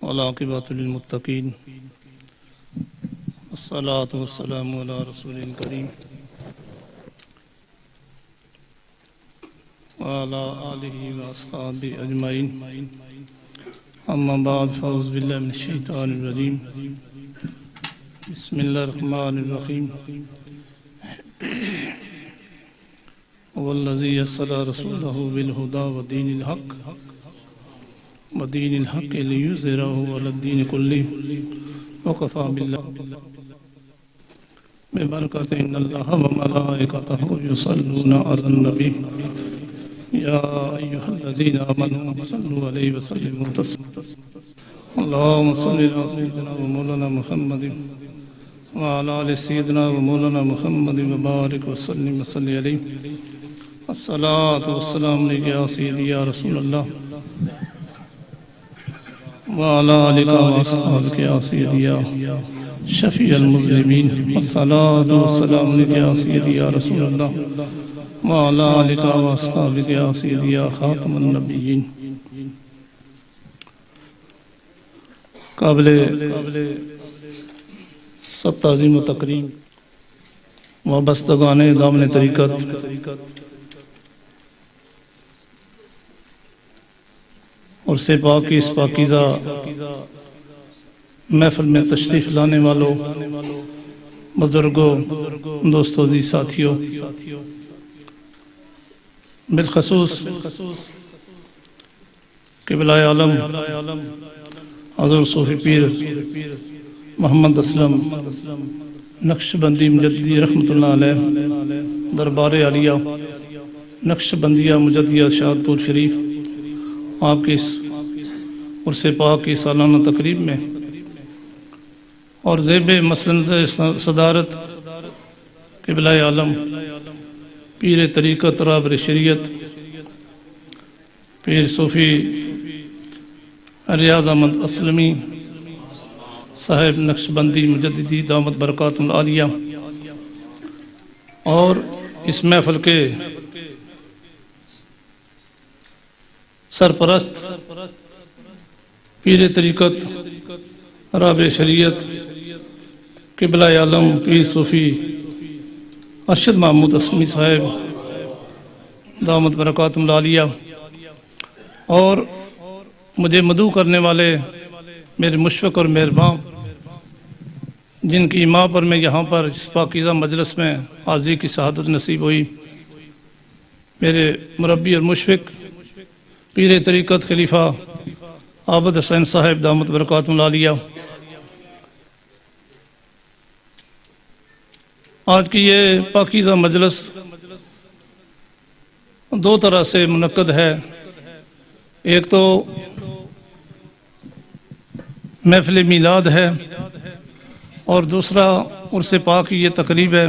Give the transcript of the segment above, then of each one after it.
والعاقبۃ للمتقین والصلاۃ والسلام علی رسول کریم وعلی آلہ واصحابہ اجمعین اما بعد فاعوذ باللہ من الشیطان الرجیم بسم اللہ الرحمن الرحیم والذی ارسل رسولہ بالہدی ودین الحق لیظہرہ علی الدین کلہ وکفی باللہ ببرکۃ ان اللہ وملائکتہ یصلون علی النبی یا ایھا الذین آمنوا صلوا علیہ وسلموا تسلیما اللہم صل علی سیدنا و مولانا محمد وعلی آل سیدنا و مولانا محمد وبارک وسلم وصلی علیہ الصلاۃ والسلام علیک یا سیدی یا رسول اللہ وعلی آلک واصحابک یا سیدی یا شفیع المذنبین الصلاۃ والسلام علیک یا سیدی یا رسول اللہ وعلی آلک واصحابک یا سیدی یا خاتم النبیین قابل سب تعظیم و تکریم وابستگان دامن طریقت اور سے پاک کی اس پاکیزہ محفل میں تشریف لانے والوں بزرگوں دوستوں عزیز ساتھیوں بالخصوص قبلہ عالم حضرت صوفی پیر محمد اسلم نقشبندی مجددی رحمۃ اللہ علیہ دربار عالیہ نقشبندیہ مجددیہ شہادپور شریف آپ کی اس عرس پاک کی سالانہ تقریب میں اور زیب مسند صدارت قبلہ عالم پیر طریقت رابر شریعت پیر صوفی ریاض احمد اسلمی صاحب نقشبندی مجددی دامت برکات العالیہ اور اس محفل کے سرپرست پیر طریقت رابع شریعت قبلہ عالم پیر صوفی ارشد محمود اسمی صاحب دامت برکات العالیہ اور مجھے مدعو کرنے والے میرے مشفق اور مہربان جن کی ماں پر میں یہاں پر اس پاکیزہ مجلس میں حاضری کی سعادت نصیب ہوئی میرے مربی اور مشفق پیر طریقت خلیفہ عابد حسین صاحب دامت برکات العالیہ آج کی یہ پاکیزہ مجلس دو طرح سے منعقد ہے ایک تو محفل میلاد ہے اور دوسرا عرس پاک کی یہ تقریب ہے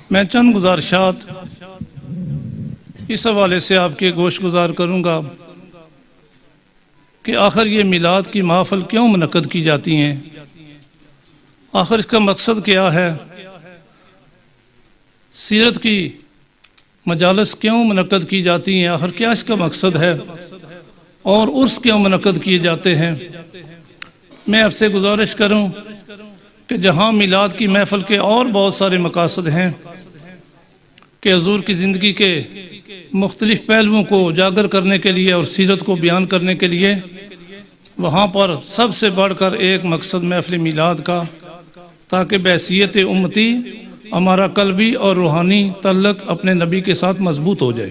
میں چند گزارشات اس حوالے سے آپ کے گوش گزار کروں گا کہ آخر یہ میلاد کی محافل کیوں منعقد کی جاتی ہیں آخر اس کا مقصد کیا ہے سیرت کی مجالس کیوں منعقد کی جاتی ہیں آخر کیا اس کا مقصد ہے اور عرس کیوں منعقد کیے جاتے ہیں میں آپ سے گزارش کروں کہ جہاں میلاد کی محفل کے اور بہت سارے مقاصد ہیں کہ حضور کی زندگی کے مختلف پہلوؤں کو اجاگر کرنے کے لیے اور سیرت کو بیان کرنے کے لیے وہاں پر سب سے بڑھ کر ایک مقصد محفل میلاد کا تاکہ بحیثیت امتی ہمارا قلبی اور روحانی تعلق اپنے نبی کے ساتھ مضبوط ہو جائے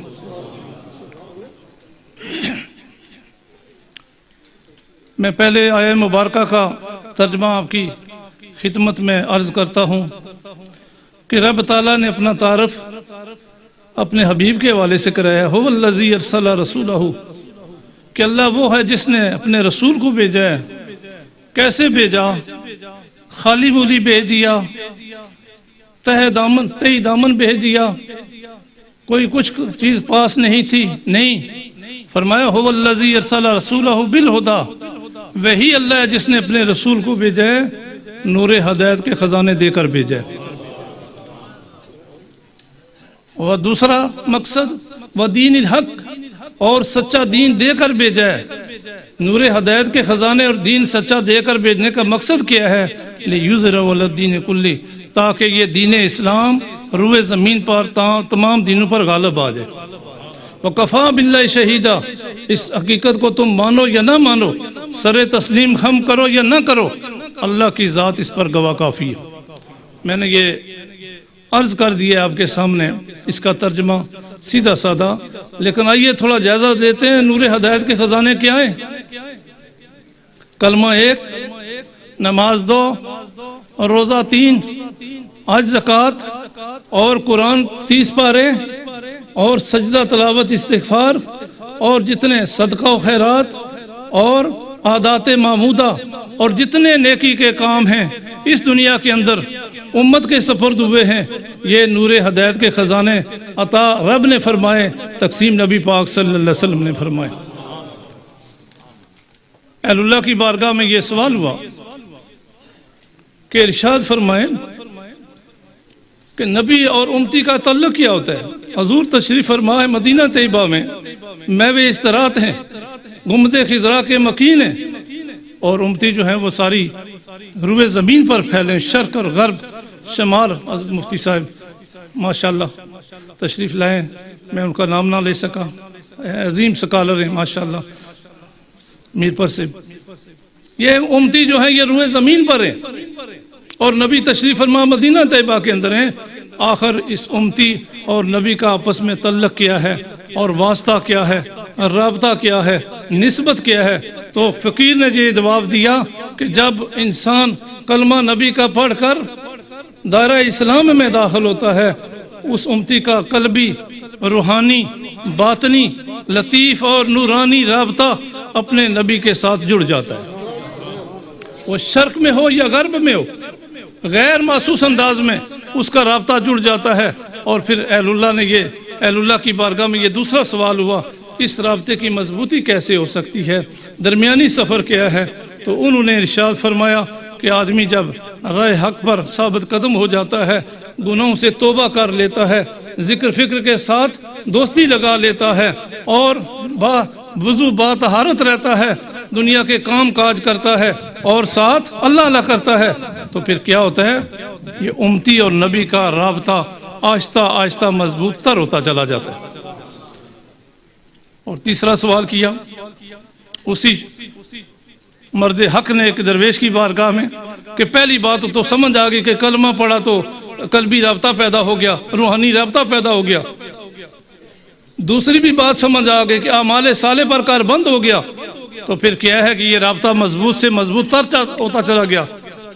میں پہلے آیہ مبارکہ کا ترجمہ آپ کی خدمت میں عرض کرتا ہوں کہ رب تعالیٰ نے اپنا تعارف اپنے حبیب کے حوالے سے کرایا هو الذی ارسل رسولہ کہ اللہ وہ ہے جس نے اپنے رسول کو بھیجا ہے کیسے بھیجا خالی مولی بھیج دیا تہی دامن بھیج دیا کوئی کچھ چیز پاس نہیں تھی نہیں فرمایا هو الذی ارسل رسولہ بالہدی وہی اللہ ہے جس نے اپنے رسول کو بھیجا ہے نور ہدایت کے خزانے دے کر بھیجا ہے اور دوسرا مقصد ودین الحق اور سچا دین دے کر بھیجا ہے نور ہدایت کے خزانے اور دین سچا دے کر بھیجنے کا مقصد کیا ہے؟ لِیُظْهِرَهُ عَلَى الدِّینِ کُلِّهِ، تاکہ یہ دین اسلام روئے زمین پر تمام دینوں پر غالب آ جائے۔ وَقَفَى بِاللَّهِ شَهِیدًا، اس حقیقت کو تم مانو یا نہ مانو، سر تسلیم خم کرو یا نہ کرو، اللہ کی ذات اس پر گواہ کافی ہے۔ میں نے یہ عرض کر دیا آپ کے سامنے اس کا ترجمہ سیدھا سادہ، لیکن آئیے تھوڑا جائزہ دیتے ہیں نور ہدایت کے خزانے کیا ہیں۔ کلمہ 1، نماز 2، اور روزہ 3، حج زکوٰۃ اور قرآن 30 پارے، اور سجدہ تلاوت استغفار، اور جتنے صدقہ و خیرات اور عادات معمودہ اور جتنے نیکی کے کام ہیں اس دنیا کے اندر امت کے سپرد ہوئے ہیں، یہ نور ہدایت کے خزانے عطا رب نے فرمائے، تقسیم نبی پاک صلی اللہ علیہ وسلم نے فرمائے۔ اہل اللہ کی بارگاہ میں یہ سوال ہوا کہ ارشاد فرمائیں کہ نبی اور امتی کا تعلق کیا ہوتا ہے؟ حضور تشریف فرمائے مدینہ طیبہ میں میوے استرات ہیں، گنبد خضرا کے مکین ہیں، اور امتی جو ہیں وہ ساری روئے زمین پر پھیلے، شرق اور غرب شمال۔ حضرت مفتی صاحب ماشاءاللہ تشریف لائیں، میں ان کا نام نہ لے سکا، عظیم سکالر ہیں ماشاءاللہ میر پر سے۔ یہ امتی جو ہیں یہ روئے زمین پر ہیں، اور نبی تشریف فرما مدینہ طیبہ کے اندر ہیں۔ آخر اس امتی اور نبی کا آپس میں تعلق کیا ہے، اور واسطہ کیا ہے، رابطہ کیا ہے، نسبت کیا ہے؟ تو فقیر نے یہ جواب دیا کہ جب انسان کلمہ نبی کا پڑھ کر دائرہ اسلام میں داخل ہوتا ہے، اس امتی کا قلبی، روحانی، باطنی، لطیف اور نورانی رابطہ اپنے نبی کے ساتھ جڑ جاتا ہے۔ وہ شرق میں ہو یا غرب میں ہو، غیر محسوس انداز میں اس کا رابطہ جڑ جاتا ہے۔ اور پھر اہل اللہ کی بارگاہ میں یہ دوسرا سوال ہوا، اس رابطے کی مضبوطی کیسے ہو سکتی ہے، درمیانی سفر کیا ہے؟ تو انہوں نے ارشاد فرمایا کہ آدمی جب راہ حق پر ثابت قدم ہو جاتا ہے، گناہوں سے توبہ کر لیتا ہے، ذکر فکر کے ساتھ دوستی لگا لیتا ہے، اور وضو با طہارت رہتا ہے، دنیا کے کام کاج کرتا ہے، اور ساتھ اللہ اللہ کرتا ہے، تو پھر کیا ہوتا ہے؟ یہ امتی اور نبی کا رابطہ آہستہ آہستہ مضبوط تر ہوتا چلا جاتا ہے۔ اور تیسرا سوال کیا اسی مرد حق نے ایک درویش کی بارگاہ میں کہ پہلی بات تو سمجھ آ گئی کہ کلمہ پڑھا تو قلبی رابطہ پیدا ہو گیا، روحانی رابطہ پیدا ہو گیا۔ دوسری بھی بات سمجھ آ گئی کہ اعمال صالح پر کار بند ہو گیا، تو پھر کیا ہے کہ یہ رابطہ مضبوط سے مضبوط تر ہوتا چلا گیا۔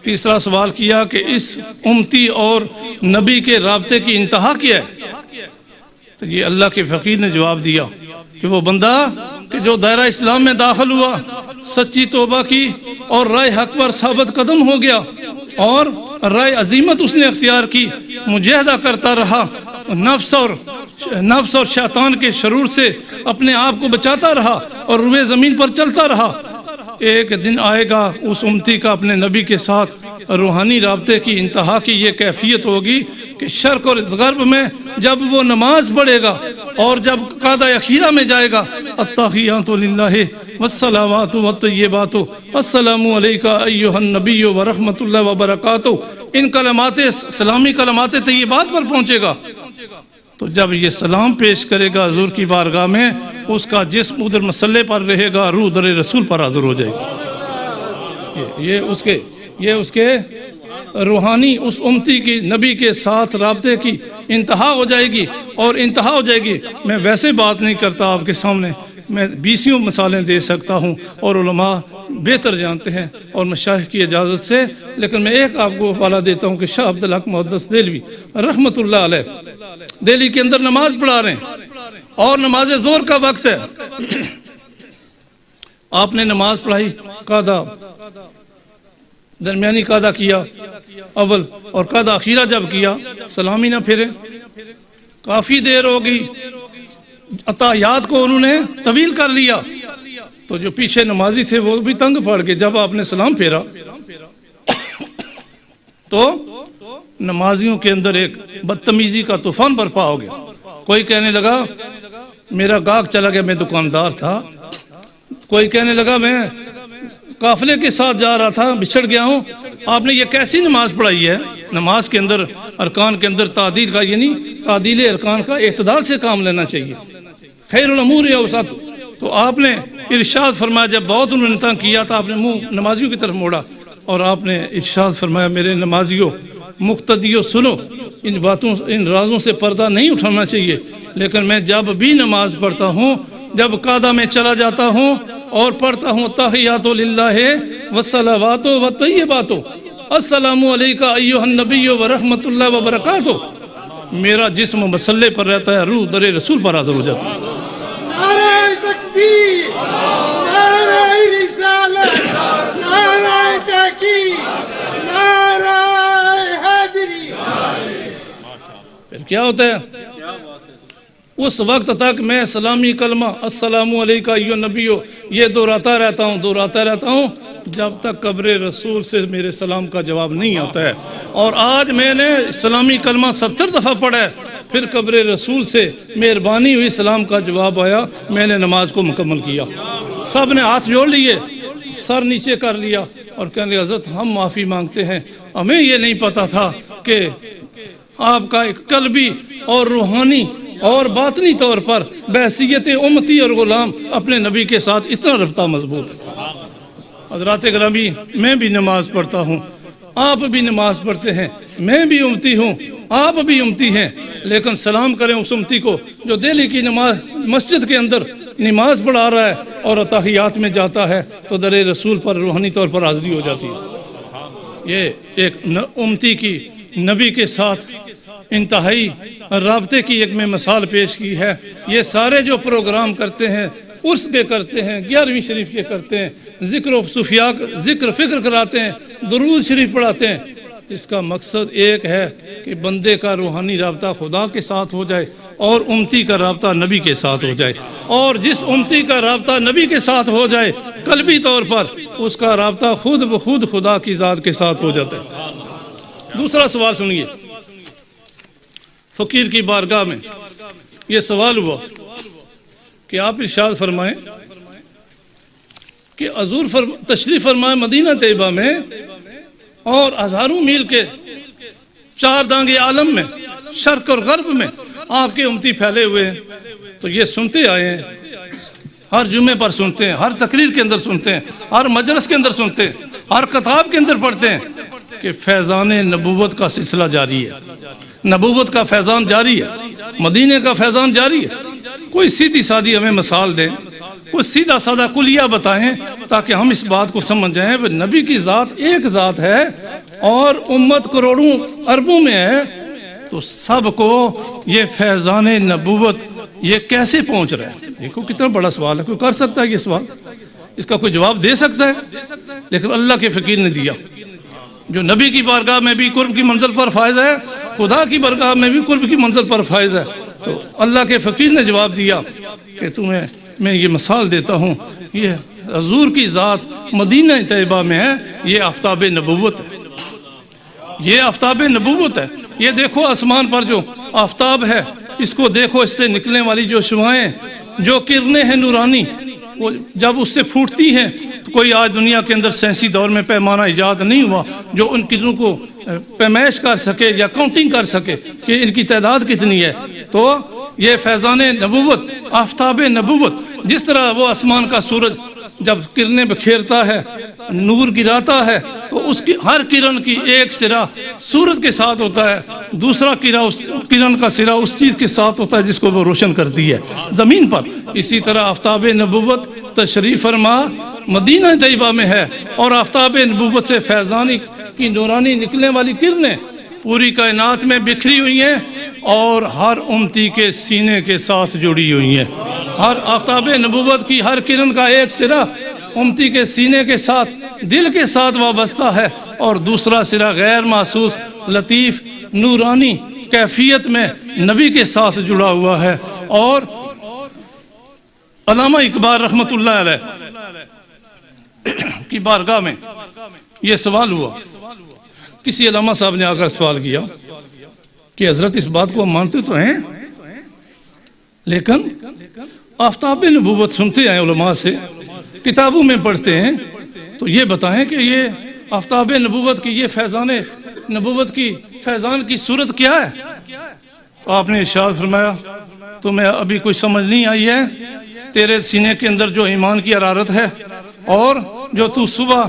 تیسرا سوال کیا کہ اس امتی اور نبی کے رابطے کی انتہا کیا ہے؟ تو یہ اللہ کے فقیر نے جواب دیا کہ وہ بندہ کہ جو دائرہ اسلام میں داخل ہوا، سچی توبہ کی اور راہ حق پر ثابت قدم ہو گیا، اور راہ عظیمت اس نے اختیار کی، مجاہدہ کرتا رہا، نفس اور شیطان کے شرور سے اپنے آپ کو بچاتا رہا، اور روئے زمین پر چلتا رہا۔ ایک دن آئے گا اس امتی کا اپنے نبی کے ساتھ روحانی رابطے کی انتہا کی یہ کیفیت ہوگی کہ شرق اور غرب میں جب وہ نماز پڑھے گا اور جب قعدہ اخیرہ میں جائے گا، التحیات للہ والصلوات والطیبات السلام علیکہ ایہا النبی ورحمۃ اللہ وبرکاتہ، ان کلمات سلامی کلمات طیبات پر پہنچے گا، تو جب یہ سلام پیش کرے گا حضور کی بارگاہ میں، اس کا جسم ادھر مسلح پر رہے گا، روح در رسول پر حاضر ہو جائے گی۔ یہ اس کے روحانی اس امتی کی نبی کے ساتھ رابطے کی انتہا ہو جائے گی، اور انتہا ہو جائے گی۔ میں ویسے بات نہیں کرتا آپ کے سامنے، میں 20 مثالیں دے سکتا ہوں، اور علماء بہتر جانتے ہیں اور مشایخ کی اجازت سے، لیکن میں ایک آپ کو حوالہ دیتا ہوں کہ شاہ عبدالحق محدث دہلوی رحمۃ اللہ علیہ دہلی کے اندر نماز پڑھا رہے ہیں، اور نماز ظہر کا وقت ہے، آپ نے نماز پڑھائی، قعدہ درمیانی قعدہ کیا اول، اور قعدہ اخیرہ جب کیا سلامی نہ پھرے، کافی دیر ہو گئی، عطایات کو انہوں نے طویل کر لیا، تو جو پیچھے نمازی تھے وہ بھی تنگ پڑ گئے۔ جب آپ نے سلام پھیرا تو نمازیوں کے اندر ایک بدتمیزی کا طوفان برپا ہو گیا۔ کوئی کہنے لگا میرا گاہک چلا گیا، میں دکاندار تھا، کوئی کہنے لگا میں قافلے کے ساتھ جا رہا تھا، بچھڑ گیا ہوں، آپ نے یہ کیسی نماز پڑھائی ہے؟ نماز کے اندر ارکان کے اندر تعدیل کا، یعنی تعدیل ارکان کا اعتدال سے کام لینا چاہیے، خیر الامور اوسط۔ تو آپ نے ارشاد فرمایا، جب بہت انہوں نے تنگ کیا تو آپ نے منہ نمازیوں کی طرف موڑا اور آپ نے ارشاد فرمایا، میرے نمازیوں مقتدیوں سنو، ان باتوں ان رازوں سے پردہ نہیں اٹھانا چاہیے، لیکن میں جب بھی نماز پڑھتا ہوں، جب قعدہ میں چلا جاتا ہوں اور پڑھتا ہوں تحیات للہ والصلوات والطیبات، السلام علیکہ ایھا النبی ورحمۃ اللہ وبرکاتہ، میرا جسم مسلح پر رہتا ہے، روح در رسول پر حاضر ہو جاتا ہے۔ نعرہ تکبیر، نعرہ رسالت، نعرہ تحقیق، نعرہ حیدری۔ پھر کیا ہوتا ہے؟ اس وقت تک میں سلامی کلمہ السلام علیکہ ایھا النبی یہ دہراتا رہتا ہوں جب تک قبر رسول سے میرے سلام کا جواب نہیں آتا ہے۔ اور آج میں نے سلامی کلمہ 70 دفعہ پڑھا ہے، پھر قبر رسول سے مہربانی ہوئی، سلام کا جواب آیا، میں نے نماز کو مکمل کیا۔ سب نے ہاتھ جوڑ لیے، سر نیچے کر لیا اور کہنے لگے حضرت ہم معافی مانگتے ہیں، ہمیں یہ نہیں پتا تھا کہ آپ کا ایک قلبی اور روحانی اور باطنی طور پر بحیثیت امتی اور غلام اپنے نبی کے ساتھ اتنا رابطہ مضبوط ہے۔ حضرات گرامی، میں بھی نماز پڑھتا ہوں، آپ بھی نماز پڑھتے ہیں، میں بھی امتی ہوں، آپ بھی امتی ہیں، لیکن سلام کریں اس امتی کو جو دہلی کی نماز مسجد کے اندر نماز پڑھا رہا ہے اور اتحیات میں جاتا ہے تو در رسول پر روحانی طور پر حاضری ہو جاتی ہے۔ یہ ایک امتی کی نبی کے ساتھ انتہائی رابطے کی ایک میں مثال پیش کی ہے۔ یہ سارے جو پروگرام کرتے ہیں، عرس کے کرتے ہیں، 11ویں شریف کے کرتے ہیں، ذکر و صوفیاء ذکر فکر کراتے ہیں، درود شریف پڑھاتے ہیں، اس کا مقصد ایک ہے کہ بندے کا روحانی رابطہ خدا کے ساتھ ہو جائے اور امتی کا رابطہ نبی کے ساتھ ہو جائے، اور جس امتی کا رابطہ نبی کے ساتھ ہو جائے قلبی طور پر، اس کا رابطہ خود بخود خدا کی ذات کے ساتھ ہو جاتا ہے۔ دوسرا سوال سنیے، فقیر کی بارگاہ میں یہ سوال ہوا کہ آپ ارشاد فرمائیں کہ حضور تشریف فرمائے مدینہ طیبہ میں اور ہزاروں میل کے 4 دانگے عالم میں، شرق اور غرب میں آپ کے امتی پھیلے ہوئے ہیں، تو یہ سنتے آئے ہیں، ہر جمعے پر سنتے ہیں، ہر تقریر کے اندر سنتے ہیں، ہر مجلس کے اندر سنتے ہیں، ہر کتاب کے اندر پڑھتے ہیں کہ فیضان نبوت کا سلسلہ جاری ہے، نبوت کا فیضان جاری ہے، مدینے کا فیضان جاری ہے۔ کوئی سیدھی سادھی ہمیں مثال دیں، کوئی سیدھا سادہ کلیہ بتائیں تاکہ ہم اس بات کو سمجھ جائیں کہ نبی کی ذات ایک ذات ہے اور امت کروڑوں اربوں میں ہے، تو سب کو یہ فیضان نبوت یہ کیسے پہنچ رہا ہے؟ دیکھو کتنا بڑا سوال ہے، کوئی کر سکتا ہے یہ سوال، اس کا کوئی جواب دے سکتا ہے؟ لیکن اللہ کے فقیر نے دیا، جو نبی کی بارگاہ میں بھی قرب کی منزل پر فائز ہے، خدا کی بارگاہ میں بھی قرب کی منزل پر فائز ہے، تو اللہ کے فقیر نے جواب دیا کہ تمہیں میں یہ مثال دیتا ہوں، یہ حضور کی ذات مدینہ طیبہ میں ہے، یہ آفتاب نبوت ہے، یہ آفتاب نبوت ہے۔ یہ دیکھو آسمان پر جو آفتاب ہے، اس کو دیکھو، اس سے نکلنے والی جو شعاعیں، جو کرنیں ہیں نورانی، وہ جب اس سے پھوٹتی ہیں تو کوئی آج دنیا کے اندر سائنسی دور میں پیمانہ ایجاد نہیں ہوا جو ان کرنوں کو پیمائش کر سکے یا کاؤنٹنگ کر سکے کہ ان کی تعداد کتنی ہے۔ تو یہ فیضان نبوت، آفتاب نبوت، جس طرح وہ آسمان کا سورج جب کرنیں بکھیرتا ہے، نور گراتا ہے، تو اس کی ہر کرن کی ایک سرا سورج کے ساتھ ہوتا ہے، دوسرا کرن کا سرا اس چیز کے ساتھ ہوتا ہے جس کو وہ روشن کرتی ہے زمین پر۔ اسی طرح آفتاب نبوت تشریف فرما مدینہ طیبہ میں ہے، اور آفتاب نبوت سے فیضان کی نورانی نکلنے والی کرنیں پوری کائنات میں بکھری ہوئی ہیں اور ہر امتی کے سینے کے ساتھ جڑی ہوئی ہیں۔ ہر آفتاب نبوت کی ہر کرن کا ایک سرا امتی کے سینے کے ساتھ، دل کے ساتھ وابستہ ہے، اور دوسرا سرا غیر محسوس، لطیف، نورانی کیفیت میں نبی کے ساتھ جڑا ہوا ہے۔ اور علامہ اقبال رحمۃ اللہ علیہ کی بارگاہ میں یہ سوال ہوا، کسی علامہ صاحب نے آ کر سوال کیا کہ حضرت اس بات کو ہم مانتے تو ہیں، لیکن آفتاب نبوت سنتے ہیں علماء سے کتابوں میں پڑھتے ہیں تو یہ بتائیں کہ یہ آفتاب نبوت کی یہ فیضان نبوت کی فیضان کی صورت کیا ہے؟ آپ نے ارشاد فرمایا تمہیں ابھی کوئی سمجھ نہیں آئی ہے؟ تیرے سینے کے اندر جو ایمان کی حرارت ہے اور جو تو صبح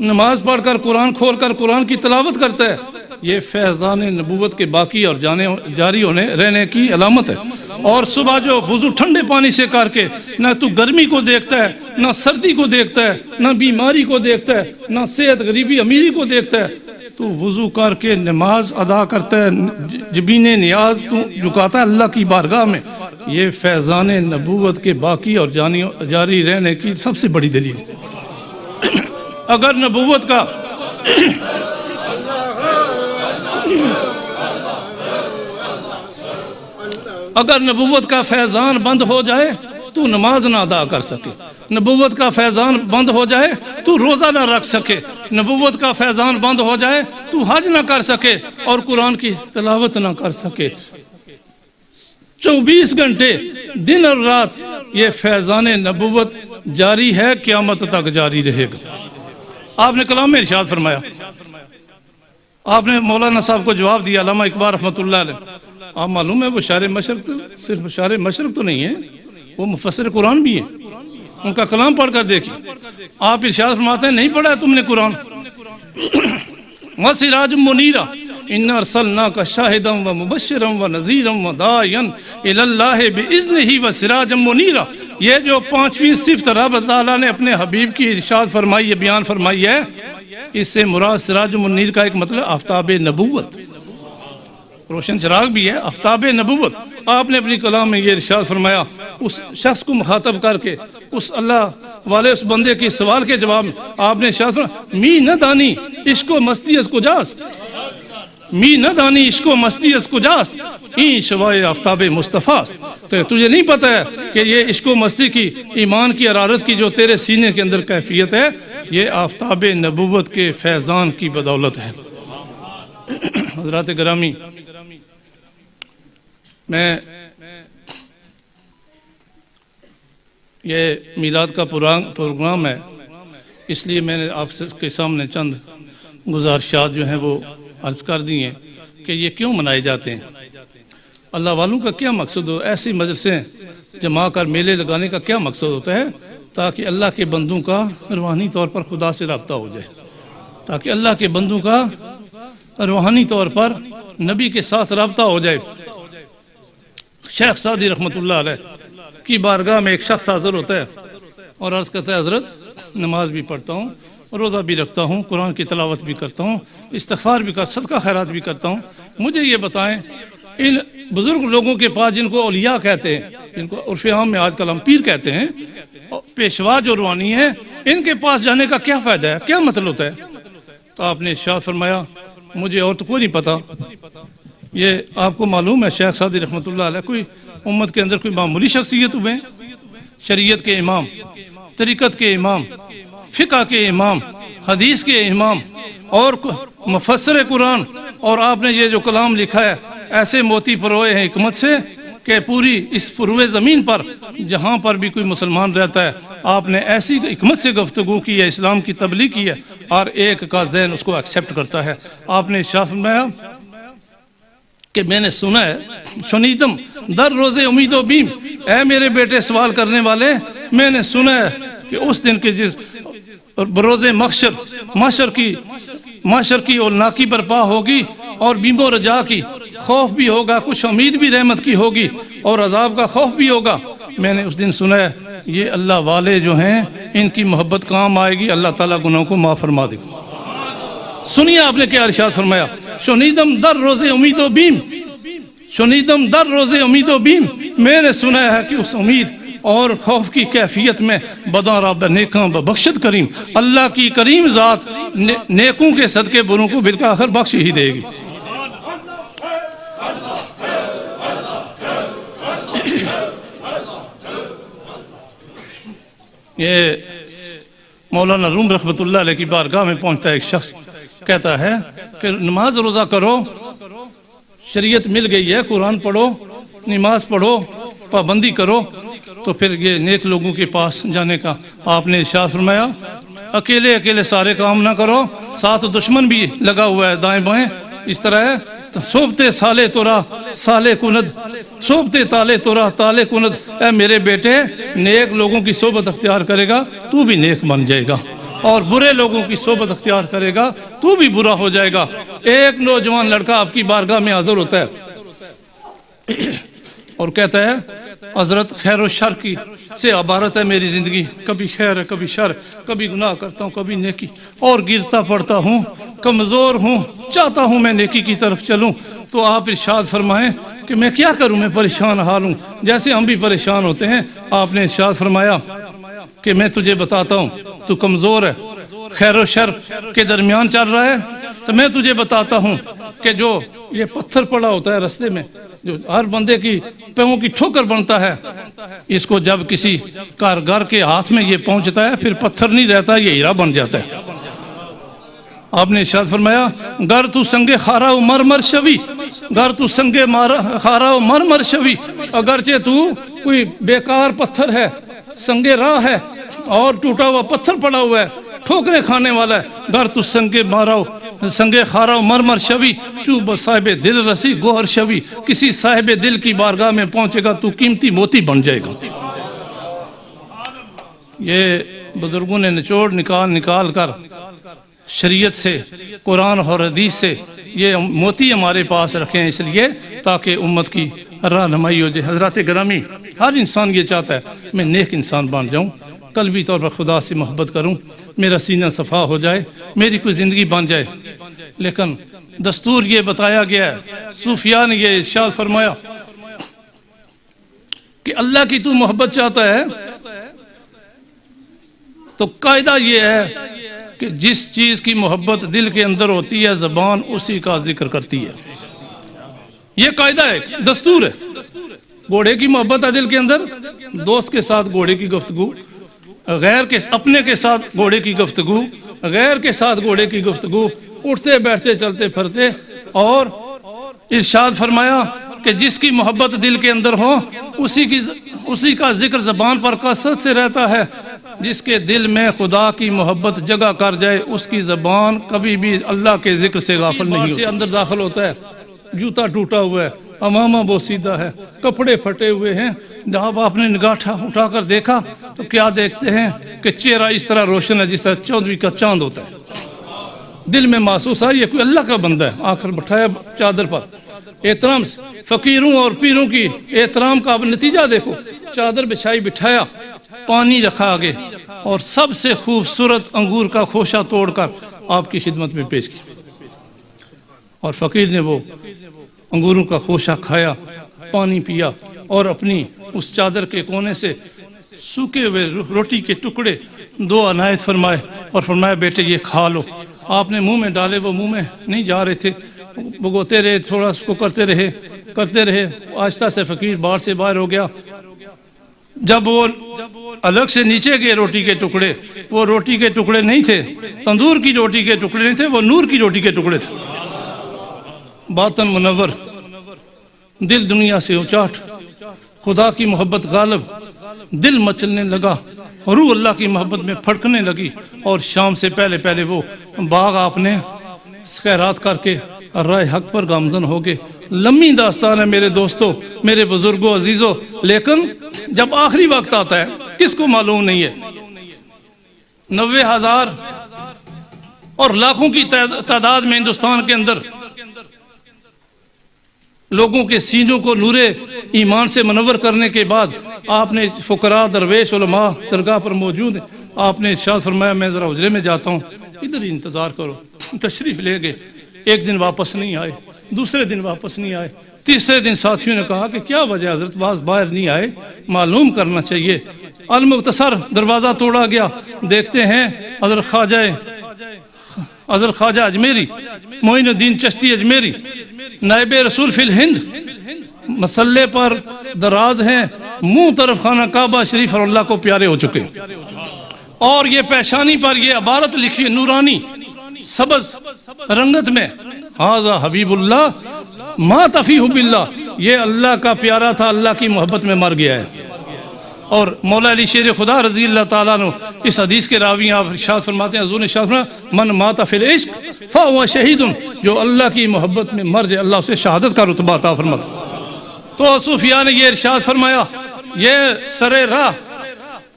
نماز پڑھ کر قرآن کھول کر قرآن کی تلاوت کرتا ہے، یہ فیضان نبوت کے باقی اور جاری ہونے رہنے کی علامت ہے۔ اور صبح جو وضو ٹھنڈے پانی سے کر کے نہ تو گرمی کو دیکھتا ہے، نہ سردی کو دیکھتا ہے، نہ بیماری کو دیکھتا ہے، نہ صحت غریبی امیری کو دیکھتا ہے، تو وضو کر کے نماز ادا کرتا ہے، جبین نیاز تو جھکاتا ہے اللہ کی بارگاہ میں، یہ فیضان نبوت کے باقی اور جاری رہنے کی سب سے بڑی دلیل۔ اگر نبوت کا فیضان بند ہو جائے تو نماز نہ ادا کر سکے، نبوت کا فیضان بند ہو جائے تو روزہ نہ رکھ سکے، نبوت کا فیضان بند ہو جائے تو حج نہ کر سکے اور قرآن کی تلاوت نہ کر سکے۔ 24 گھنٹے دن اور رات یہ فیضان نبوت جاری ہے، قیامت تک جاری رہے گا۔ آپ نے کلام میں ارشاد فرمایا، آپ نے مولانا صاحب کو جواب دیا، علامہ اقبال رحمۃ اللہ علیہ، آپ معلوم ہے وہ شارع مشرق صرف شارع مشرق تو نہیں ہے، وہ مفسر قرآن بھی ہیں، ان کا کلام پڑھ کر دیکھیں۔ آپ ارشاد فرماتے ہیں نہیں پڑھا ہے تم نے قرآن؟ وَسِرَاجٌ مُنِيرًا إِنَّا أَرْسَلْنَاكَ شَاهِدًا وَمُبَشِّرًا وَنَذِيرًا وَدَاعِيًا إِلَى اللَّهِ بِإِذْنِهِ وَسِرَاجًا مُنِيرًا، یہ جو پانچویں صفت رب تعالیٰ نے اپنے حبیب کی ارشاد فرمائی ہے، بیان فرمائی ہے، اس سے مراد سراج منیر کا ایک مطلب آفتاب نبوت، روشن چراغ بھی ہے، آفتاب نبوت۔ آپ نے اپنی کلام میں یہ ارشاد فرمایا، اس شخص کو مخاطب کر کے، اس اللہ والے اس بندے کے سوال کے جواب میں آپ نے ارشاد فرمایا، می نہ دانی عشق و مستی از کجاست، می نہ دانی عشق و مستی از کجاست، این شوائے آفتاب مصطفیٰ است۔ تو تجھے نہیں پتہ ہے کہ یہ عشق و مستی کی، ایمان کی حرارت کی جو تیرے سینے کے اندر کیفیت ہے، یہ آفتاب نبوت کے فیضان کی بدولت ہے۔ حضرات گرامی، میں یہ میلاد کا پروگرام ہے، اس لیے میں نے آپ کے سامنے چند گزارشات جو ہیں وہ عرض کر دی ہیں کہ یہ کیوں منائے جاتے ہیں، اللہ والوں کا کیا مقصد ہو، ایسی مجلسیں جما کر میلے لگانے کا کیا مقصد ہوتا ہے؟ تاکہ اللہ کے بندوں کا روحانی طور پر خدا سے رابطہ ہو جائے، تاکہ اللہ کے بندوں کا روحانی طور پر نبی کے ساتھ رابطہ ہو جائے۔ شیخ سعدی رحمۃ اللہ علیہ کی بارگاہ میں ایک شخص حاضر ہوتا ہے اور عرض کرتا ہے، حضرت نماز بھی پڑھتا ہوں، روزہ بھی رکھتا ہوں، قرآن کی تلاوت بھی کرتا ہوں، استغفار بھی کرتا ہوں، صدقہ خیرات بھی کرتا ہوں، مجھے یہ بتائیں ان بزرگ لوگوں کے پاس جن کو اولیاء کہتے ہیں، جن کو عرف عام میں آج کل ہم پیر کہتے ہیں، پیشوا جو روحانی ہیں، ان کے پاس جانے کا کیا فائدہ ہے، کیا مطلب ہوتا ہے؟ تو آپ نے ارشاد فرمایا، مجھے اور تو کوئی نہیں پتا، یہ آپ کو معلوم ہے شیخ سعدی رحمۃ اللہ علیہ کوئی امت کے اندر کوئی معمولی شخصیت ہوئے، شریعت کے امام، طریقت کے امام، فقہ کے امام، حدیث کے امام اور مفسر قرآن، اور آپ نے یہ جو کلام لکھا ہے ایسے موتی پروئے ہیں حکمت سے کہ پوری اس فروع زمین پر جہاں پر بھی کوئی مسلمان رہتا ہے آپ نے ایسی حکمت سے گفتگو کی ہے، اسلام کی تبلیغ کی ہے، اور ایک کا ذہن اس کو ایکسیپٹ کرتا ہے۔ آپ نے ارشاد فرمایا کہ میں نے سنا ہے، شنیدم در روز امید و بیم، اے میرے بیٹے سوال کرنے والے، میں نے سنا ہے کہ اس دن کے جس بروز محشر کی اور ناکی برپا ہوگی، اور بیم و رجا کی، خوف بھی ہوگا، کچھ امید بھی رحمت کی ہوگی، اور عذاب کا خوف بھی ہوگا۔ میں نے اس دن سنا ہے یہ اللہ والے جو ہیں ان کی محبت کام آئے گی، اللہ تعالیٰ گناہوں کو معاف فرما دے گا۔ سنیے آپ نے کیا ارشاد فرمایا، شنیدم در روز امید و بیم، شنیدم در روز امید و بیم، میں نے سنا ہے کہ اس امید اور خوف کی کیفیت میں بداں رب نیکاں بخشت کریم، اللہ کی کریم ذات نیکوں کے صدقے بروں کو بالآخر بخش ہی دے گی۔ یہ مولانا روم رحمۃ اللہ علیہ کی بارگاہ میں پہنچتا ہے ایک شخص، کہتا ہے کہ نماز روزہ کرو، شریعت مل گئی ہے، قرآن پڑھو، نماز پڑھو، پابندی کرو، تو پھر یہ نیک لوگوں کے پاس جانے کا آپ نے ارشاد فرمایا اکیلے اکیلے سارے کام نہ کرو، ساتھ دشمن بھی لگا ہوا ہے دائیں بائیں، اس طرح ہے صوبتے سالے تورا سالے کند، صوبتے تالے تورا تالے کند، اے میرے بیٹے نیک لوگوں کی صحبت اختیار کرے گا تو بھی نیک بن جائے گا، اور برے لوگوں کی صحبت اختیار کرے گا تو بھی برا ہو جائے گا۔ ایک نوجوان لڑکا آپ کی بارگاہ میں حاضر ہوتا ہے اور کہتا ہے حضرت خیر و شر کی سے عبارت ہے میری زندگی، کبھی خیر ہے کبھی شر، کبھی گناہ کرتا ہوں کبھی نیکی، اور گرتا پڑتا ہوں، کمزور ہوں، چاہتا ہوں میں نیکی کی طرف چلوں۔ تو آپ ارشاد فرمائیں کہ میں کیا کروں، میں پریشان حال ہوں، جیسے ہم بھی پریشان ہوتے ہیں۔ آپ نے ارشاد فرمایا کہ میں تجھے بتاتا ہوں تو کمزور ہے، خیر و شر کے درمیان چل رہا ہے، تو میں تجھے بتاتا ہوں کہ جو یہ پتھر پڑا ہوتا ہے رستے میں، جو ہر بندے کی پیروں کی ٹھوکر بنتا ہے، اس کو جب کسی کارگر کے ہاتھ میں یہ پہنچتا ہے پھر پتھر نہیں رہتا، یہ ہیرا بن جاتا ہے۔ آپ نے ارشاد فرمایا گر تو سنگے خارا و مرمر شوی، گر تو سنگے خارا و مرمر شوی، اگرچہ تو کوئی بیکار پتھر ہے، سنگے راہ ہے اور ٹوٹا ہوا پتھر پڑا ہوا ہے، ٹھوکریں کھانے والا ہے، گر تو سنگے خارا و مرمر شوی چوب صاحب دل رسی گوہر شوی، کسی صاحب دل کی بارگاہ میں پہنچے گا تو قیمتی موتی بن جائے گا۔ یہ بزرگوں نے نچوڑ نکال کر شریعت سے، قرآن اور حدیث سے یہ موتی ہمارے پاس رکھے ہیں، اس لیے تاکہ امت کی رہنمائی ہو جائے۔ حضرات گرامی، ہر انسان یہ چاہتا ہے میں نیک انسان بن جاؤں، قلبی طور پر خدا سے محبت کروں، میرا سینہ صفا ہو جائے، میری کوئی زندگی بن جائے، لیکن دستور یہ بتایا گیا ہے، صوفیاء نے یہ ارشاد فرمایا کہ اللہ کی تو محبت چاہتا ہے تو قاعدہ یہ ہے کہ جس چیز کی محبت دل کے اندر ہوتی ہے زبان اسی کا ذکر کرتی ہے، یہ قاعدہ ہے، دستور ہے۔ گھوڑے کی محبت ہے دل کے اندر، دوست کے ساتھ گھوڑے کی گفتگو، غیر کے اپنے کے ساتھ گھوڑے کی گفتگو، غیر کے ساتھ گھوڑے کی گفتگو، اٹھتے بیٹھتے چلتے پھرتے، اور ارشاد فرمایا کہ جس کی محبت دل کے اندر ہو اسی کا ذکر زبان پر کثرت سے رہتا ہے، جس کے دل میں خدا کی محبت جگہ کر جائے اس کی زبان کبھی بھی اللہ کے ذکر سے غافل نہیں ہوتی۔ اندر داخل ہوتا ہے، جوتا ٹوٹا ہوا ہے، امامہ بوسیدہ ہے، کپڑے پھٹے ہوئے ہیں، جب آپ نے نگاہ اٹھا کر دیکھا تو کیا دیکھتے ہیں کہ چہرہ اس طرح روشن ہے جس طرح چودھویں کا چاند ہوتا ہے۔ دل میں محسوس ہے یہ کوئی اللہ کا بندہ ہے، آخر بٹھایا چادر پر، احترام سے فقیروں اور پیروں کی احترام کا اب نتیجہ دیکھو، چادر بچھائی بٹھایا، پانی رکھا آگے، اور سب سے خوبصورت انگور کا خوشہ توڑ کر آپ کی خدمت میں پیش کی، اور فقیر نے وہ انگوروں کا خوشہ کھایا، پانی پیا، اور اپنی اس چادر کے کونے سے سوکھے ہوئے روٹی کے ٹکڑے دو عنایت فرمائے اور فرمایا بیٹے یہ کھا لو۔ آپ نے منہ میں ڈالے، وہ منہ میں نہیں جا رہے تھے، بگوتے رہے، تھوڑا اس کو کرتے رہے، آہستہ سے فقیر باہر سے باہر ہو گیا۔ جب وہ الگ سے نیچے گئے روٹی کے ٹکڑے، وہ روٹی کے ٹکڑے نہیں تھے، تندور کی روٹی کے ٹکڑے نہیں تھے، وہ نور کی روٹی کے ٹکڑے تھے۔ باطن منور، دل دنیا سے اچاٹ، خدا کی محبت غالب، دل مچلنے لگا، روح اللہ کی محبت میں پھڑکنے لگی، اور شام سے پہلے وہ باغ آپ نے خیرات کر کے راہ حق پر گامزن ہو گئے۔ لمبی داستان ہے میرے دوستوں، میرے بزرگوں، عزیزوں، لیکن جب آخری وقت آتا ہے کس کو معلوم نہیں ہے، 90,000 اور لاکھوں کی تعداد میں ہندوستان کے اندر لوگوں کے سینوں کو نور ایمان سے منور کرنے کے بعد آپ نے فقراء، درویش، علماء درگاہ پر موجود ہیں، آپ نے ارشاد فرمایا میں ذرا حجرے میں جاتا ہوں، ادھر ہی انتظار کرو۔ تشریف لے گئے، ایک دن واپس نہیں آئے، دوسرے دن واپس نہیں آئے، تیسرے دن ساتھیوں نے کہا کہ کیا وجہ حضرت باہر نہیں آئے، معلوم کرنا چاہیے۔ المختصر دروازہ توڑا گیا، دیکھتے ہیں حضرت خواجہ اجمیری، معین الدین چشتی اجمیری، نائب رسول فی الہند، مسلح پر دراز ہیں، منہ طرف خانہ کعبہ شریف اور اللہ کو پیارے ہو چکے، اور یہ پیشانی پر یہ عبارت لکھی نورانی سبز رنگت میں، ھذا حبیب اللہ ما تفیہ باللہ، یہ اللہ کا پیارا تھا، اللہ کی محبت میں مر گیا ہے۔ اور مولا علی شیر خدا رضی اللہ تعالیٰ عنہ اس حدیث کے راوی آپ ارشاد فرماتے ہیں، حضور نے ارشاد فرمایا من مات فی العشق فہو شہید، جو اللہ کی محبت میں مر جائے اللہ اسے شہادت کا رتبہ عطا فرماتا ہے۔ تو صوفیاء نے یہ ارشاد فرمایا، یہ سرے راہ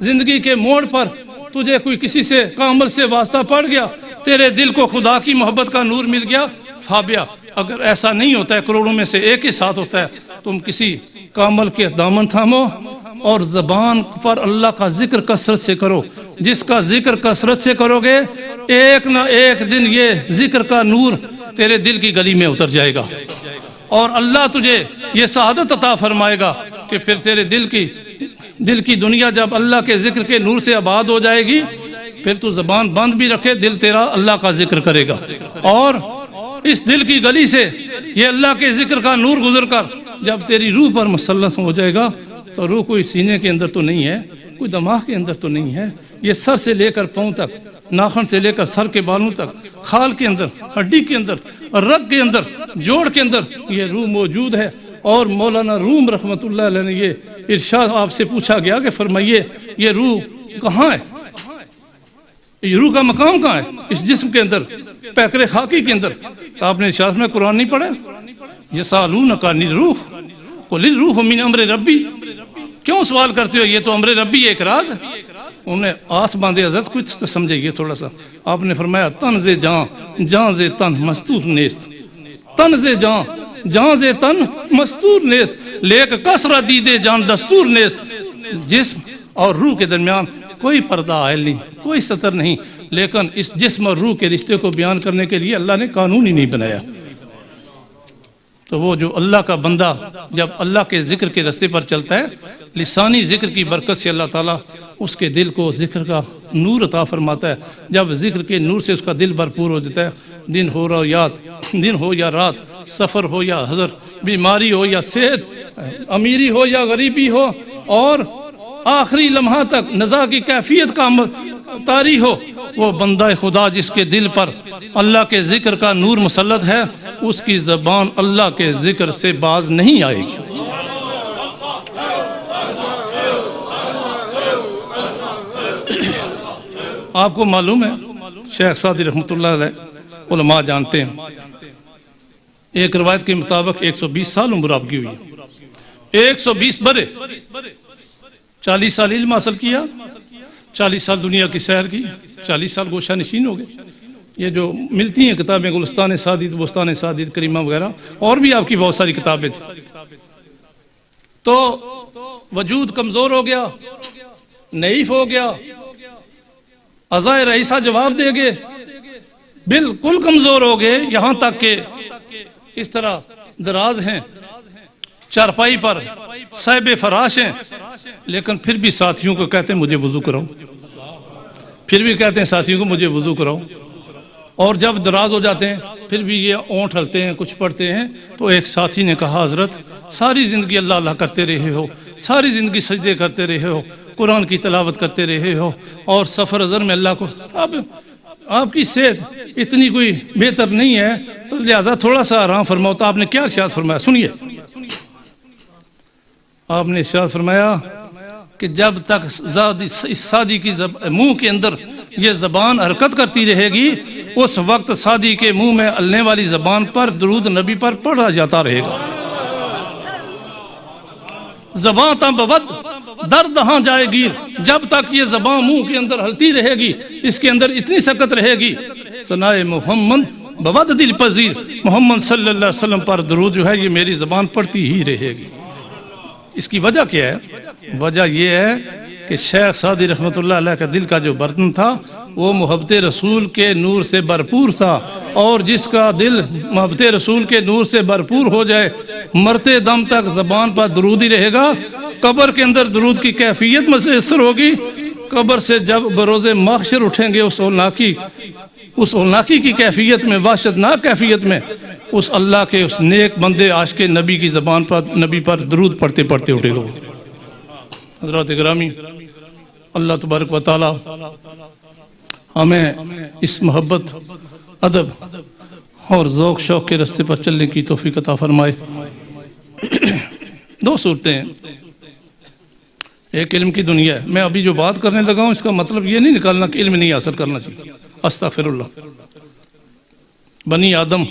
زندگی کے موڑ پر تجھے کوئی کسی سے کامل سے واسطہ پڑ گیا، تیرے دل کو خدا کی محبت کا نور مل گیا، فابیا اگر ایسا نہیں ہوتا ہے، کروڑوں میں سے ایک ہی ساتھ ہوتا ہے، تم کسی کامل کے دامن تھامو اور زبان پر اللہ کا ذکر کثرت سے کرو۔ جس کا ذکر کثرت سے کرو گے ایک نہ ایک دن یہ ذکر کا نور تیرے دل کی گلی میں اتر جائے گا، اور اللہ تجھے یہ سعادت عطا فرمائے گا کہ پھر تیرے دل کی دنیا جب اللہ کے ذکر کے نور سے آباد ہو جائے گی، پھر تو زبان بند بھی رکھے دل تیرا اللہ کا ذکر کرے گا، اور اس دل کی گلی سے یہ اللہ کے ذکر کا نور گزر کر جب تیری روح پر مسلط ہو جائے گا، تو روح کوئی سینے کے اندر تو نہیں ہے، کوئی دماغ کے اندر تو نہیں ہے، یہ سر سے لے کر پاؤں تک، ناخن سے لے کر سر کے بالوں تک، کھال کے اندر، ہڈی کے اندر، رگ کے اندر، جوڑ کے اندر یہ روح موجود ہے۔ اور مولانا روم رحمۃ اللہ علیہ نے یہ ارشاد آپ سے پوچھا گیا کہ فرمائیے یہ روح کہاں ہے، یہ روح کا مقام کہاں ہے اس جسم کے اندر، پیکر خاکی کے اندر؟ تو آپ نے ارشاد میں قرآن نہیں پڑھا، یسالونک عن الروح قل الروح من امر ربی، کیوں سوال کرتے ہو، یہ تو امر ربی ایک راز ہے۔ انہوں نے ہاتھ باندھے، حضرت کچھ تو سمجھے تھوڑا سا، آپ نے فرمایا تن ز جان، جان ز تن مستور نیست، تن ز جان، جان ز تن مستور نیست، لیک کسرہ دیدے جان دستور نیست۔ جسم اور روح کے درمیان کوئی پردہ عائل نہیں، کوئی سطر نہیں، لیکن اس جسم اور روح کے رشتے کو بیان کرنے کے لیے اللہ نے قانون ہی نہیں بنایا۔ تو وہ جو اللہ کا بندہ جب اللہ کے ذکر کے راستے پر چلتا ہے، لسانی ذکر کی برکت سے اللہ تعالیٰ اس کے دل کو ذکر کا نور عطا فرماتا ہے۔ جب ذکر کے نور سے اس کا دل بھرپور ہو جاتا ہے، دن ہو یا رات، سفر ہو یا حضر، بیماری ہو یا صحت، امیری ہو یا غریبی ہو، اور آخری لمحہ تک نزا کی کیفیت کا طاری ہو، وہ بندہ خدا جس کے دل پر اللہ کے ذکر کا نور مسلط ہے، اس کی زبان اللہ کے ذکر سے باز نہیں آئے گی۔ آپ کو معلوم ہے شیخ سعدی رحمۃ اللہ علیہ علماء جانتے ہیں، ایک روایت کے مطابق 120 سال عمر آپ کی ہوئی ہے، 120 برے، 40 سال علم حاصل کیا، 40 سال دنیا کی سیر کی، 40 سال گوشہ نشین ہو گئے۔ یہ جو ملتی ہیں کتابیں گلستان سعادت، بستان سعادت، کریمہ وغیرہ، اور بھی آپ کی بہت ساری کتابیں تھیں، تو وجود کمزور ہو گیا، نحیف ہو گیا، اعضائے رئیسہ جواب دے گئے، بالکل کمزور ہو گئے، یہاں تک کہ اس طرح دراز ہیں، چارپائی پر صاحب فراش ہیں، لیکن پھر بھی ساتھیوں کو کہتے ہیں مجھے وضو کراؤ، پھر بھی کہتے ہیں ساتھیوں کو مجھے وضو کراؤ، اور جب دراز ہو جاتے ہیں پھر بھی یہ اونٹ ہلتے ہیں، کچھ پڑھتے ہیں۔ تو ایک ساتھی نے کہا حضرت ساری زندگی اللہ اللہ کرتے رہے ہو، ساری زندگی سجدے کرتے رہے ہو، قرآن کی تلاوت کرتے رہے ہو، اور سفر ازر میں اللہ کو، اب آپ کی صحت اتنی کوئی بہتر نہیں ہے، تو لہذا تھوڑا سا آرام فرماؤ۔ تو آپ نے کیا ارشاد فرمایا، سنیے، آپ نے ارشاد فرمایا کہ جب تک اس سادی کی منہ کے اندر یہ زبان حرکت کرتی رہے گی، اس وقت سادی کے منہ میں النے والی زبان پر درود نبی پر پڑھا جاتا رہے گا۔ زبان تا بود درد ہاں جائے گیر، جب تک یہ زبان منہ کے اندر ہلتی رہے گی، اس کے اندر اتنی سکت رہے گی، ثنائے محمد بود دل پذیر، محمد صلی اللہ علیہ وسلم پر درود جو ہے یہ میری زبان پڑھتی ہی رہے گی۔ اس کی وجہ کیا ہے؟ وجہ یہ ہے کہ شیخ سعدی رحمۃ اللہ علیہ کا دل کا جو برتن تھا وہ محبت رسول کے نور سے بھرپور تھا، اور جس کا دل محبت رسول کے نور سے بھرپور ہو جائے، مرتے دم تک زبان پر درود ہی رہے گا۔ قبر کے اندر درود کی کیفیت میسر ہوگی، قبر سے جب بروز محشر اٹھیں گے اس اولناکی کی کیفیت میں، وحشتناک کیفیت میں، اس اللہ کے اس نیک بندے عاشق نبی کی زبان پر نبی پر درود پڑھتے پڑھتے اٹھے گا۔ حضرات گرامی، اللہ تبارک و تعالی ہمیں اس محبت، ادب اور ذوق شوق کے راستے پر چلنے کی توفیق عطا فرمائے۔ دو صورتیں ہیں، ایک علم کی دنیا ہے. میں ابھی جو بات کرنے لگا ہوں اس کا مطلب یہ نہیں نکالنا کہ علم نہیں حاصل کرنا چاہیے. استغفر اللہ. بنی آدم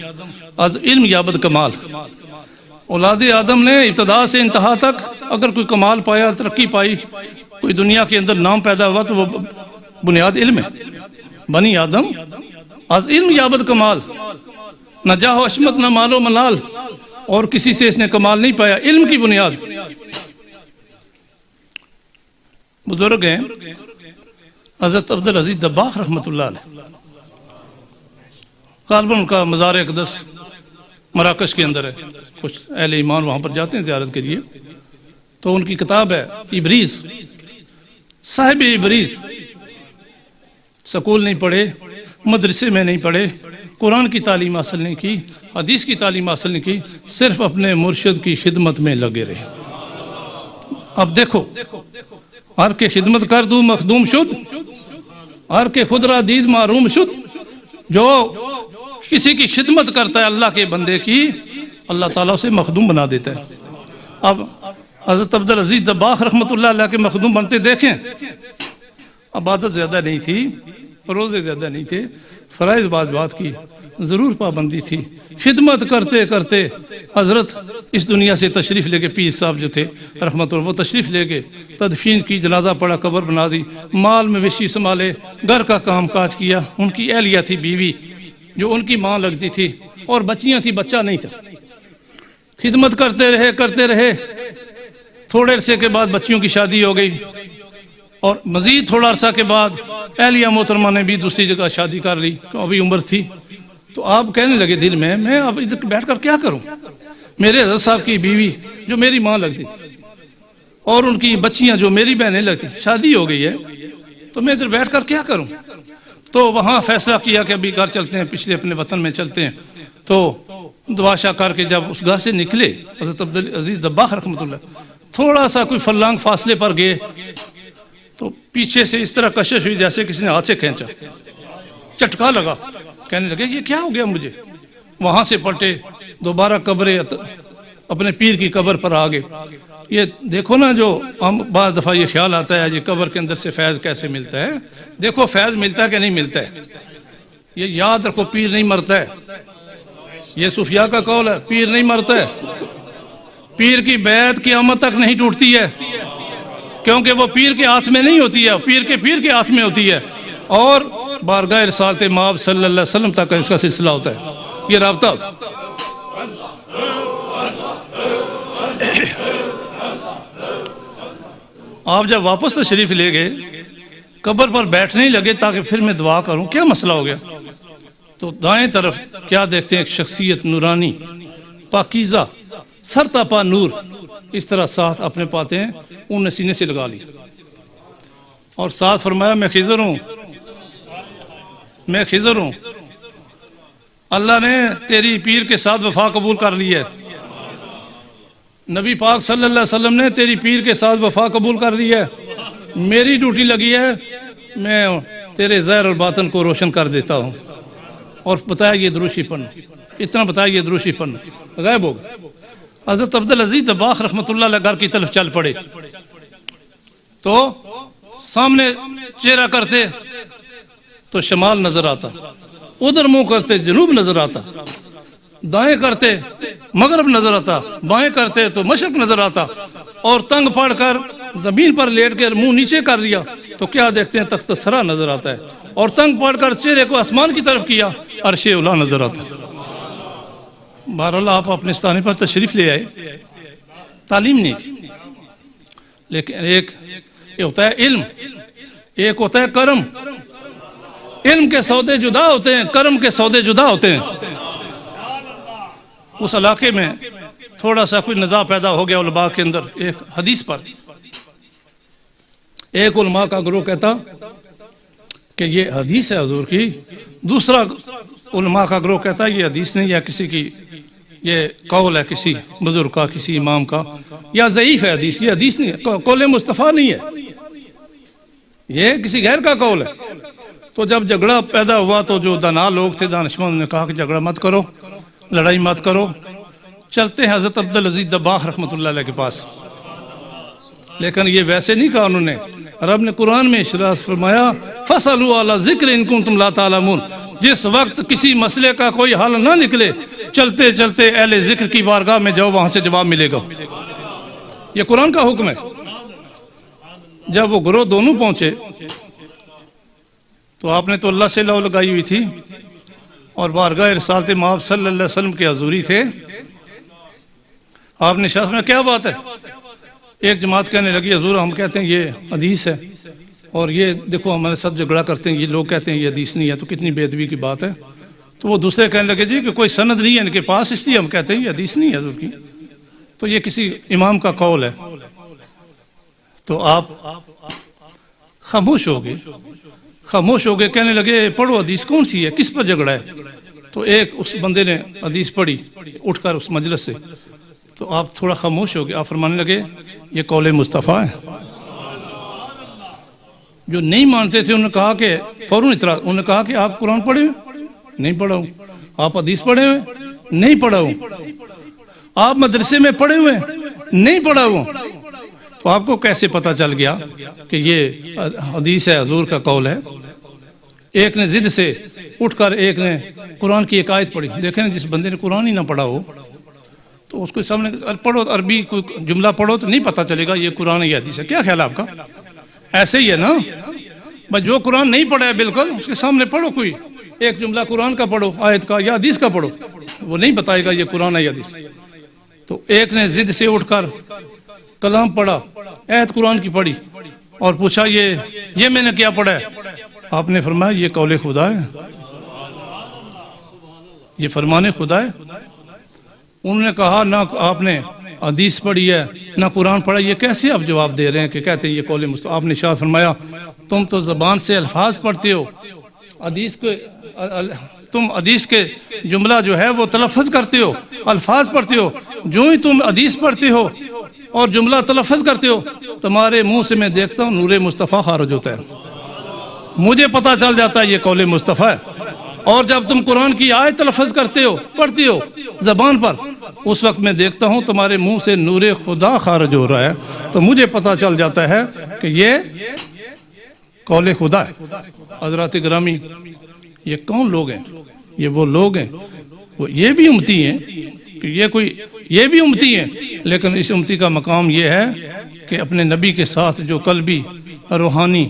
از علم یابد کمال. اولاد آدم نے ابتدا سے انتہا تک اگر کوئی کمال پایا، ترقی پائی، کوئی دنیا کے اندر نام پیدا ہوا تو وہ بنیاد علم ہے. بنی آدم از علم یابد کمال. نہ جاہ و عشمت نہ مال و منال، اور کسی سے اس نے کمال نہیں پایا، علم کی بنیاد. بزرگ ہیں حضرت عبدالعزیز دباغ رحمۃ اللہ علیہ، غالباً ان کا مزار اقدس مراکش کے اندر ہے. کچھ اہل ایمان وہاں پر جاتے ہیں زیارت کے لیے. تو ان کی کتاب ہے ابریز. صاحب ابریز سکول نہیں پڑھے، مدرسے میں نہیں پڑھے، قرآن کی تعلیم حاصل نہیں کی، حدیث کی تعلیم حاصل نہیں کی، صرف اپنے مرشد کی خدمت میں لگے رہے. اب دیکھو، ہر کے خدمت کر دوں مخدوم شد، ہر کے خود را دید معروم شد. جو کسی کی خدمت کرتا ہے اللہ کے بندے کی، اللہ تعالیٰ اسے مخدوم بنا دیتا ہے. اب حضرت عبدالعزیز دباغ رحمۃ اللہ علیہ کے مخدوم بنتے دیکھیں. عبادت زیادہ نہیں تھی، روزے زیادہ نہیں تھے، فرائض بات کی ضرور پابندی تھی. خدمت کرتے کرتے حضرت اس دنیا سے تشریف لے کے، پیر صاحب جو تھے رحمت اللہ، وہ تشریف لے کے تدفین کی، جنازہ پڑا، قبر بنا دی، مال مویشی سنبھالے، گھر کا کام کاج کیا. ان کی اہلیہ تھی، بیوی جو ان کی ماں لگتی تھی، اور بچیاں تھی، بچہ نہیں تھا. خدمت کرتے رہے. تھوڑے عرصے کے بعد بچیوں کی شادی ہو گئی، اور مزید تھوڑا عرصہ کے بعد اہلیہ محترمہ نے بھی دوسری جگہ شادی کر لی، ابھی عمر تھی. تو آپ کہنے لگے دل میں اب ادھر بیٹھ کر کیا کروں؟ میرے حضرت صاحب کی بیوی جو میری ماں لگتی تھی، اور ان کی بچیاں جو میری بہنیں لگتی، شادی ہو گئی ہے، تو میں ادھر بیٹھ کر کیا کروں؟ تو وہاں فیصلہ کیا کہ ابھی گھر چلتے ہیں، پچھلے اپنے وطن میں چلتے ہیں. تو دعاشا کر کے جب اس گھر سے نکلے حضرت عبدالعزیز دباغ رحمۃ اللہ، تھوڑا سا کوئی فلانگ فاصلے پر گئے تو پیچھے سے اس طرح کشش ہوئی جیسے کسی نے ہاتھ سے کھینچا، چٹکا لگا. کہنے لگے یہ کیا ہو گیا مجھے؟ وہاں سے پلٹے، دوبارہ قبر اپنے پیر کی قبر پر آ گئے. یہ دیکھو نا، جو ہم بعض دفعہ یہ خیال آتا ہے یہ قبر کے اندر سے فیض کیسے ملتا ہے. دیکھو فیض ملتا ہے کہ نہیں ملتا ہے. یہ یاد رکھو، پیر نہیں مرتا ہے. یہ صوفیاء کا قول ہے، پیر نہیں مرتا ہے. پیر کی بیعت قیامت تک نہیں ٹوٹتی ہے، کیونکہ وہ پیر کے ہاتھ میں نہیں ہوتی ہے، پیر کے ہاتھ میں ہوتی ہے. اور بارگاہ رسالت مآب صلی اللہ علیہ وسلم تک اس کا سلسلہ ہوتا ہے، یہ رابطہ ہوتا ہے. آپ جب واپس تشریف لے گئے، قبر پر بیٹھنے ہی لگے تاکہ پھر میں دعا کروں، کیا مسئلہ ہو گیا؟ تو دائیں طرف کیا دیکھتے ہیں؟ ایک شخصیت نورانی، پاکیزہ، سر تاپا نور، اس طرح ساتھ اپنے پاتے ہیں، انہوں نے سینے سے لگا لی، اور ساتھ فرمایا میں خضر ہوں، میں خضر ہوں، اللہ نے تیری پیر کے ساتھ وفا قبول کر لی ہے. نبی پاک صلی اللہ علیہ وسلم نے تیری پیر کے ساتھ وفا قبول کر لی ہے. میری ڈیوٹی لگی ہے، میں تیرے ظاہر اور باطن کو روشن کر دیتا ہوں. اور بتایا یہ دروشی پڑھنا، اتنا بتایا یہ دروشی پڑھنا، غائب ہو گئے. حضرت عبدالعزیز دباغ رحمۃ اللہ علیہ گھر کی طرف چل پڑے تو سامنے چہرہ کرتے تو شمال نظر آتا، ادھر منہ کرتے جنوب نظر آتا، دائیں کرتے مغرب نظر آتا، بائیں کرتے تو مشرق نظر آتا. اور تنگ پڑ کر زمین پر لیٹ کر منہ نیچے کر دیا تو کیا دیکھتے ہیں؟ تخت سرا نظر آتا ہے. اور تنگ پڑ کر چہرے کو آسمان کی طرف کیا، عرش اولا نظر آتا ہے. بہرحال آپ اپنے استانے پر تشریف لے آئے، تعلیم نہیں تھی، لیکن ایک یہ ہوتا ہے علم، ایک ہوتا ہے کرم. علم کے سودے جدا ہوتے ہیں، کرم کے سودے جدا ہوتے ہیں. اس علاقے میں تھوڑا سا کوئی نزاع پیدا ہو گیا علماء کے اندر ایک حدیث پر. ایک علماء کا گروہ کہتا کہ یہ حدیث ہے حضور کی، دوسرا علماء کا گروہ کہتا ہے یہ حدیث نہیں ہے، کسی کی یہ قول ہے، کسی بزرگ کا، کسی امام کا، یا ضعیف ہے حدیث، یہ حدیث نہیں ہے، قول مصطفیٰ نہیں ہے، یہ کسی غیر کا قول ہے. تو جب جھگڑا پیدا ہوا تو جو دانا لوگ تھے، دانشمند نے کہا کہ جھگڑا مت کرو، لڑائی مت کرو، چلتے ہیں حضرت عبدالعزیز دباغ رحمۃ اللہ علیہ کے پاس. لیکن یہ ویسے نہیں کہا انہوں نے. رب نے قرآن میں ارشاد فرمایا فَاسْأَلُوا أَهْلَ الذِّكْرِ إِن كُنتُمْ لَا تَعْلَمُونَ. جس وقت کسی مسئلے کا کوئی حل نہ نکلے چلتے چلتے اہل ذکر کی بارگاہ میں جاؤ، وہاں سے جواب ملے گا. یہ قرآن کا حکم ہے. جب وہ گروہ دونوں پہنچے تو آپ نے تو اللہ سے لو لگائی ہوئی تھی اور بارگاہ رسالت مآب صلی اللہ علیہ وسلم کے حضوری تھے. آپ نے شاہ میں کیا بات ہے؟ ایک جماعت کہنے لگی حضور ہم کہتے ہیں یہ حدیث ہے اور یہ دیکھو ہمارے ساتھ جھگڑا کرتے ہیں، یہ لوگ کہتے ہیں یہ حدیث نہیں ہے، تو کتنی بے ادبی کی بات ہے. تو وہ دوسرے کہنے لگے جی کہ کوئی سند نہیں ہے ان کے پاس، اس لیے ہم کہتے ہیں یہ حدیث نہیں ہے حضور کی، تو یہ کسی امام کا قول ہے. تو آپ خاموش ہو گئے کہنے لگے پڑھو حدیث کون سی ہے، کس پر جھگڑا ہے. تو ایک اس بندے نے حدیث پڑھی اٹھ کر اس مجلس سے. تو آپ تھوڑا خاموش ہو گئے. آپ فرمانے لگے یہ قول مصطفیٰ ہے. جو نہیں مانتے تھے انہوں نے کہا کہ فوراً اعتراض، انہوں نے کہا کہ آپ قرآن پڑھے ہوئے؟ نہیں پڑھا ہوں. آپ حدیث پڑھے ہوئے؟ نہیں پڑھا ہوں. آپ مدرسے میں پڑھے ہوئے؟ نہیں پڑھا ہوں. تو آپ کو کیسے پتہ چل گیا کہ یہ حدیث ہے، حضور کا قول ہے؟ ایک نے ضد سے اٹھ کر ایک نے قرآن کی ایک آیت پڑھی. دیکھیں نا، جس بندے نے قرآن ہی نہ پڑھا ہو تو اس کو سامنے پڑھو، عربی کوئی جملہ پڑھو تو نہیں پتہ چلے گا یہ قرآن ہے یا حدیث ہے. کیا خیال ہے آپ کا؟ ایسے ہی ہے نا بھائی، جو قرآن نہیں پڑھا ہے بالکل اس کے سامنے پڑھو، کوئی ایک جملہ قرآن کا پڑھو، آیت کا یا حدیث کا پڑھو، وہ نہیں بتائے گا یہ قرآن ہے یا حدیث. تو ایک نے ضد سے اٹھ کر کلام پڑھا، آیت قرآن کی پڑھی اور پوچھا یہ میں نے کیا پڑھا ہے؟ آپ نے فرمایا یہ قول خدا ہے، یہ فرمان خدا ہے. انہوں نے کہا نہ آپ نے حدیث پڑھی ہے نہ قرآن پڑھا، یہ کیسے آپ جواب دے رہے ہیں کہ کہتے ہیں یہ قول مصطفیٰ. آپ نے ارشاد فرمایا تم تو زبان سے الفاظ پڑھتے ہو، تم حدیث کے جملہ جو ہے وہ تلفظ کرتے ہو، الفاظ پڑھتے ہو. جو ہی تم حدیث پڑھتے ہو اور جملہ تلفظ کرتے ہو تمہارے منہ سے میں دیکھتا ہوں نور مصطفیٰ خارج ہوتا ہے، مجھے پتہ چل جاتا ہے یہ قول مصطفیٰ ہے. اور جب تم قرآن کی آیت تلفظ کرتے ہو، پڑھتے ہو زبان پر، اس وقت میں دیکھتا ہوں تمہارے منہ سے نور خدا خارج ہو رہا ہے، تو مجھے پتہ چل جاتا ہے کہ یہ قول خدا ہے. حضرات گرامی، یہ کون لوگ ہیں؟ یہ وہ لوگ ہیں، یہ بھی امتی ہیں کہ یہ بھی امتی ہیں، لیکن اس امتی کا مقام یہ ہے کہ اپنے نبی کے ساتھ جو قلبی روحانی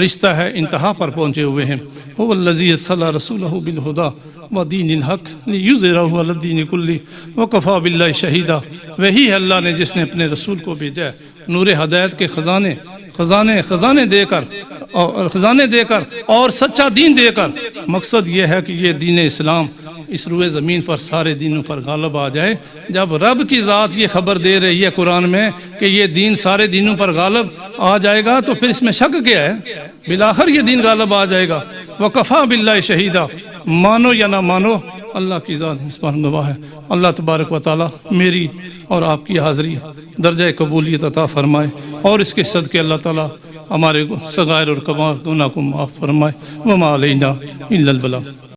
رشتہ ہے انتہا پر پہنچے ہوئے ہیں. هو الذی ارسل رسولہ بالہدی ودین الحق لیظہرہ علی الدین کلہ وکفی باللہ شہیدا. وہی ہے اللہ نے جس نے اپنے رسول کو بھیجا ہے نور ہدایت کے خزانے دے کر اور سچا دین دے کر. مقصد یہ ہے کہ یہ دین اسلام اس روئے زمین پر سارے دینوں پر غالب آ جائے. جب رب کی ذات یہ خبر دے رہی ہے قرآن میں کہ یہ دین سارے دینوں پر غالب آ جائے گا تو پھر اس میں شک کیا ہے؟ بالآخر یہ دین غالب آ جائے گا. وَقَفَى بِاللَّهِ شَهِيدًا. مانو یا نہ مانو اللہ کی ذات اس پر گواہ ہے. اللہ تبارک و تعالی میری اور آپ کی حاضری درجہ قبولیت عطا فرمائے اور اس کے صدقے اللہ تعالی ہمارے صغائر اور کبائر گناہ کو معاف فرمائے. وما علینا الا البلاغ.